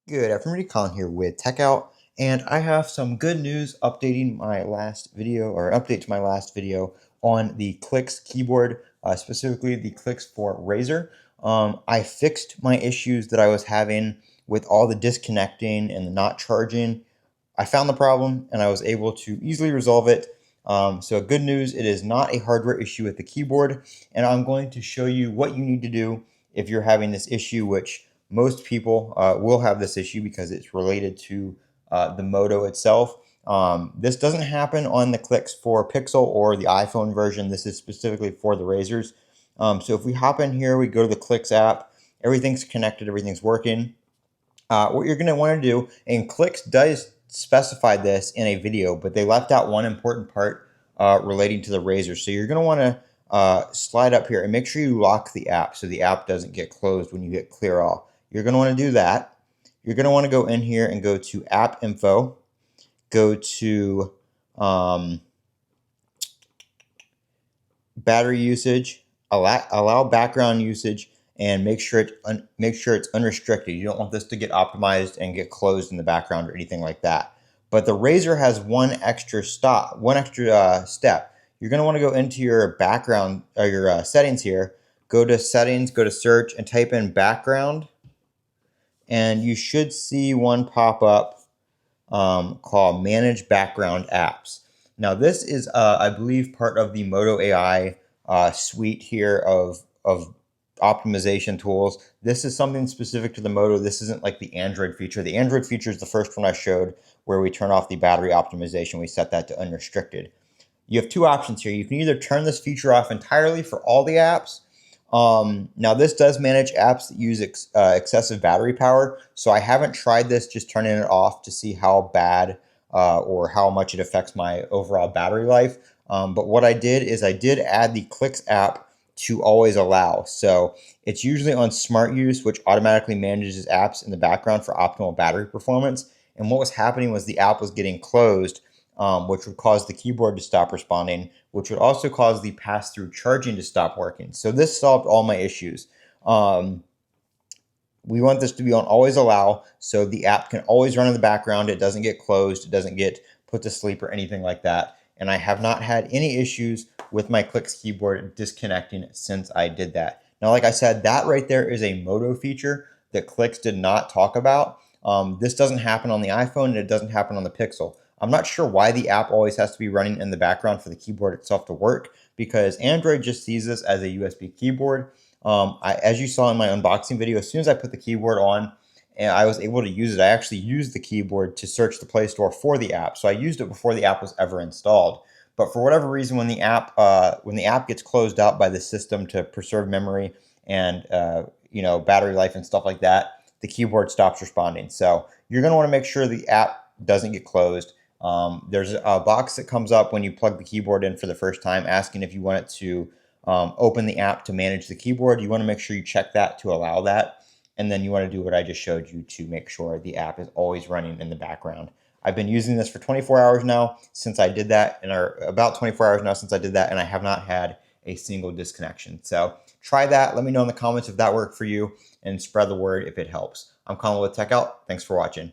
Good afternoon, Colin here with Techout, and I have some good news updating my last video, or update to my last video on the Clicks keyboard, specifically the Clicks for Razr. I fixed my issues that I was having with all the disconnecting and the not charging. I found the problem and I was able to easily resolve it. So good news, it is not a hardware issue with the keyboard, and I'm going to show you what you need to do if you're having this issue, which most people will have this issue because it's related to the Moto itself. This doesn't happen on the Clicks for Pixel or the iPhone version. This is specifically for the Razrs. So if we hop in here, we go to the Clicks app, everything's connected, everything's working. What you're going to want to do, and Clicks does specify this in a video, but they left out one important part relating to the Razr. So you're going to want to slide up here and make sure you lock the app so the app doesn't get closed when you hit clear all. You're going to want to do that. You're going to want to go in here and go to app info, go to battery usage, allow background usage, and make sure it's unrestricted. You don't want this to get optimized and get closed in the background or anything like that. But the Razr has one extra step. You're going to want to go into your background or your settings here. Go to settings, go to search, and type in background, and you should see one pop up called Manage Background Apps. Now this is, I believe, part of the Moto AI suite here of optimization tools. This is something specific to the Moto. This isn't like the Android feature. The Android feature is the first one I showed where we turn off the battery optimization. We set that to unrestricted. You have two options here. You can either turn this feature off entirely for all the apps. Now this does manage apps that use excessive battery power. So I haven't tried this, just turning it off to see how bad or how much it affects my overall battery life. But what I did is I did add the Clicks app to always allow. So it's usually on smart use, which automatically manages apps in the background for optimal battery performance. And what was happening was the app was getting closed, which would cause the keyboard to stop responding, which would also cause the pass-through charging to stop working. So this solved all my issues. We want this to be on always allow, so the app can always run in the background. It doesn't get closed. It doesn't get put to sleep or anything like that. And I have not had any issues with my Clicks keyboard disconnecting since I did that. Now, like I said, that right there is a Moto feature that Clicks did not talk about. This doesn't happen on the iPhone and it doesn't happen on the Pixel. I'm not sure why the app always has to be running in the background for the keyboard itself to work, because Android just sees this as a USB keyboard. As you saw in my unboxing video, as soon as I put the keyboard on and I was able to use it, I actually used the keyboard to search the Play Store for the app. So I used it before the app was ever installed. But for whatever reason, when the app gets closed out by the system to preserve memory and battery life and stuff like that, the keyboard stops responding. So you're going to want to make sure the app doesn't get closed. There's a box that comes up when you plug the keyboard in for the first time asking if you want it to open the app to manage the keyboard. You want to make sure you check that to allow that. And then you want to do what I just showed you to make sure the app is always running in the background. I've been using this for 24 hours now since I did that, about 24 hours now since I did that, and I have not had a single disconnection. So try that. Let me know in the comments if that worked for you, and spread the word if it helps. I'm Colin with Techout. Thanks for watching.